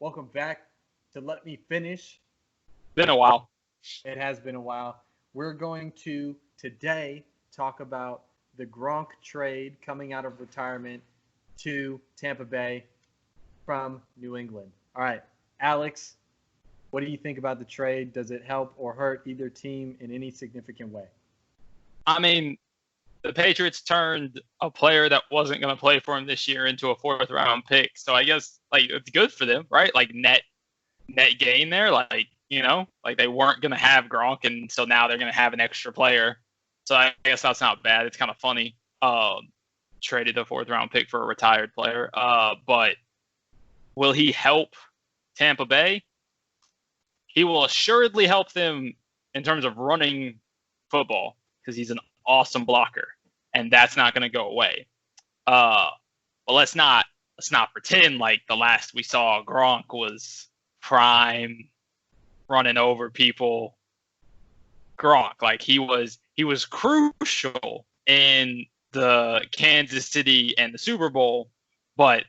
Welcome back to Let Me Finish. Been a while. It has been a while. We're going to today talk about the Gronk trade coming out of retirement to Tampa Bay from New England. All right, Alex, what do you think about the trade? Does it help or hurt either team in any significant way? I mean, the Patriots turned a player that wasn't going to play for him this year into a fourth-round pick. So I guess it's good for them, right? Net gain there. They weren't going to have Gronk, and so now they're going to have an extra player. So I guess that's not bad. It's kind of funny. Traded a fourth-round pick for a retired player. But will he help Tampa Bay? He will assuredly help them in terms of running football because he's an awesome blocker, and that's not going to go away. But let's not pretend like the last we saw Gronk was prime running over people. Gronk, he was crucial in the Kansas City and the Super Bowl, but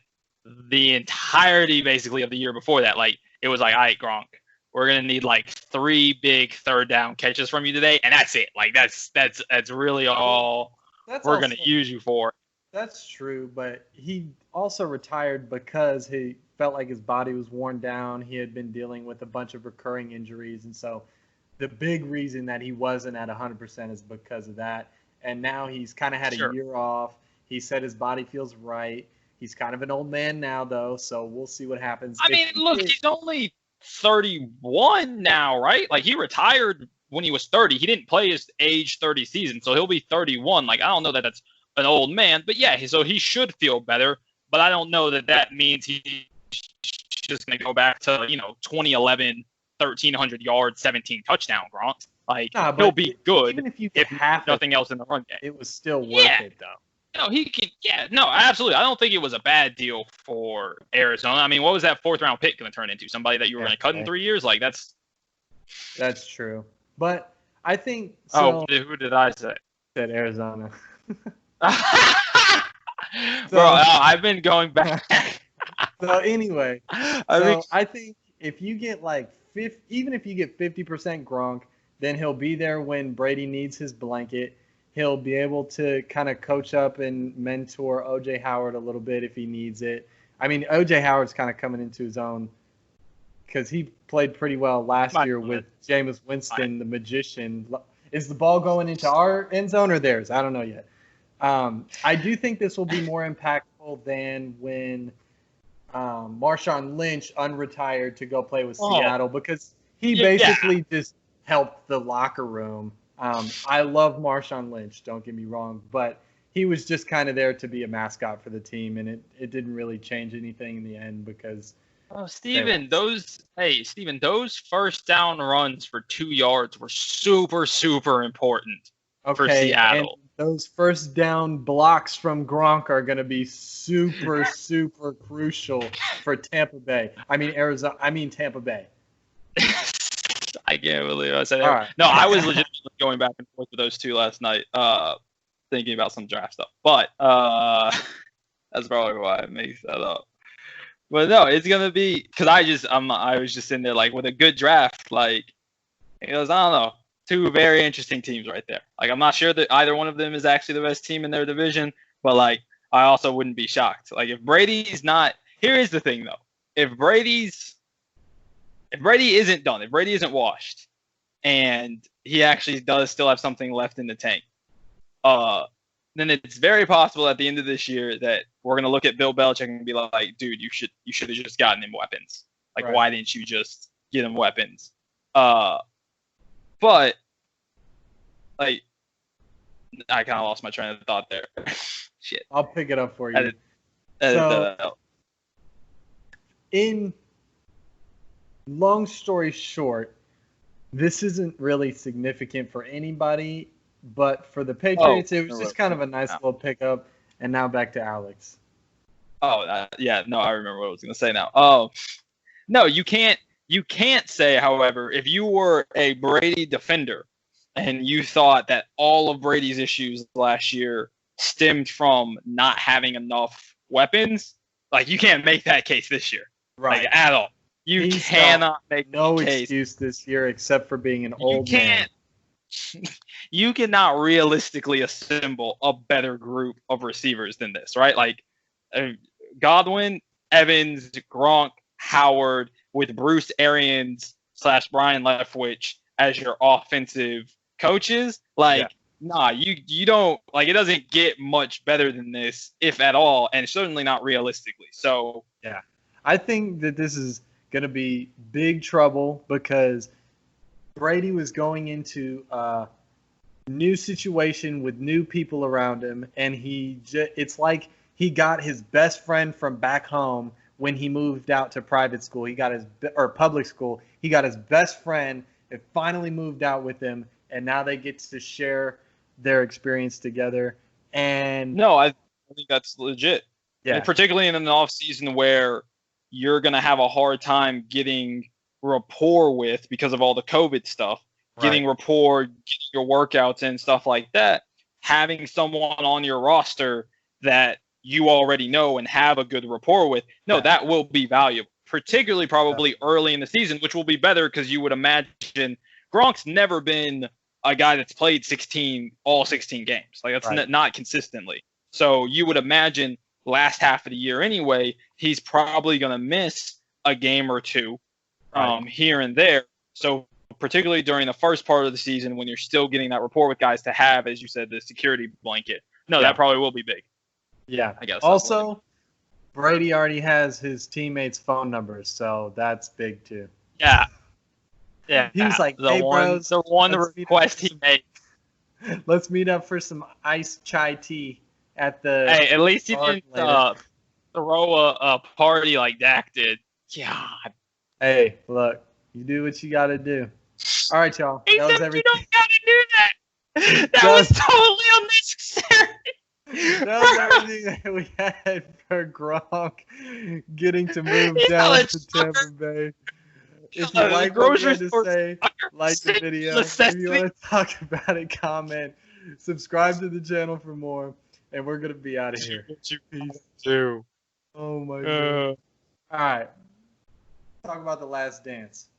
the entirety basically of the year before that, it was all right, Gronk, we're gonna need 3 big third down catches from you today, and that's it. That's really all we're gonna use you for. That's true, but he also retired because he felt like his body was worn down. He had been dealing with a bunch of recurring injuries, and so the big reason that he wasn't at 100% is because of that. And now he's kind of had a year off. He said his body feels right. He's kind of an old man now, though, so we'll see what happens. He's only 31 now, right? He retired when he was 30. He didn't play his age 30 season, so he'll be 31. I don't know that that's an old man, but yeah, so he should feel better. But I don't know that means he's just going to go back to 2011, 1,300 yards, 17 touchdown Gronk. He'll be good even if you get half nothing else in the run game. It was still worth it, though. No, he can. Yeah, no, absolutely. I don't think it was a bad deal for Arizona. I mean, what was that fourth-round pick going to turn into? Somebody that you were going to cut in 3 years? That's true. But I think. So, who did I say? Said Arizona. I've been going back. So anyway, I think if you get even if you get 50% Gronk, then he'll be there when Brady needs his blanket. He'll be able to kind of coach up and mentor O.J. Howard a little bit if he needs it. I mean, O.J. Howard's kind of coming into his own because he played pretty well last year with Jameis Winston, the magician. Is the ball going into our end zone or theirs? I don't know yet. I do think this will be more impactful than when Marshawn Lynch unretired to go play with Seattle because he basically just helped the locker room. I love Marshawn Lynch, don't get me wrong, but he was just kind of there to be a mascot for the team, and it didn't really change anything in the end because. Oh, Steven, those first down runs for 2 yards were super, super important for Seattle. And those first down blocks from Gronk are going to be super, super crucial for Tampa Bay. Tampa Bay. I can't believe I said that. Right. No, I was legitimately going back and forth with those two last night, thinking about some draft stuff. But that's probably why I mixed that up. But no, it's gonna be because I was just in there with a good draft. I don't know, 2 very interesting teams right there. I'm not sure that either one of them is actually the best team in their division, but I also wouldn't be shocked. If Brady's not, here is the thing though, if Brady isn't done, if Brady isn't washed, and he actually does still have something left in the tank, then it's very possible at the end of this year that we're going to look at Bill Belichick and be like, dude, you should have just gotten him weapons. Right. Why didn't you just get him weapons? But I kind of lost my train of thought there. Shit. I'll pick it up for you. Edit that out. In long story short, this isn't really significant for anybody, but for the Patriots, it was just kind of a nice little pickup. And now back to Alex. I remember what I was going to say now. No, you can't say, however, if you were a Brady defender and you thought that all of Brady's issues last year stemmed from not having enough weapons, you can't make that case this year. Right. At all. You cannot make no the case. excuse this year except for being an old man. You cannot realistically assemble a better group of receivers than this, right? Like Godwin, Evans, Gronk, Howard, with Bruce Arians / Brian Leftwich as your offensive coaches. Nah, you don't, like, it doesn't get much better than this, if at all, and certainly not realistically. So yeah, I think that this is going to be big trouble because Brady was going into a new situation with new people around him, and it's like he got his best friend from back home when he moved out to private school. Public school. He got his best friend that finally moved out with him, and now they get to share their experience together. And no, I think that's legit. Yeah, and particularly in an off season where you're going to have a hard time getting rapport with because of all the COVID stuff, getting rapport, getting your workouts and stuff like that. Having someone on your roster that you already know and have a good rapport with, that will be valuable, particularly probably early in the season, which will be better because you would imagine Gronk's never been a guy that's played all 16 games. Like, that's not consistently. So you would imagine last half of the year anyway, he's probably going to miss a game or two here and there. So particularly during the first part of the season when you're still getting that rapport with guys, to have, as you said, the security blanket. That probably will be big. Yeah. I guess. Also, Brady already has his teammates' phone numbers, so that's big too. Yeah. Yeah. He was like, "Hey, bros, the one request he made. Let's meet up for some iced chai tea at the. Hey, at least he didn't throw a party like Dak did. God. Hey, look, you do what you got to do. All right, y'all. That was everything. You don't got to do that. That was totally unnecessary. That was everything that we had for Gronk getting to move down to Tampa Bay. If you like what we had to say, like the video. If you want to talk about it, comment. Subscribe to the channel for more. And we're going to be out of here. Peace. Oh, my God. All right. Talk about The Last Dance.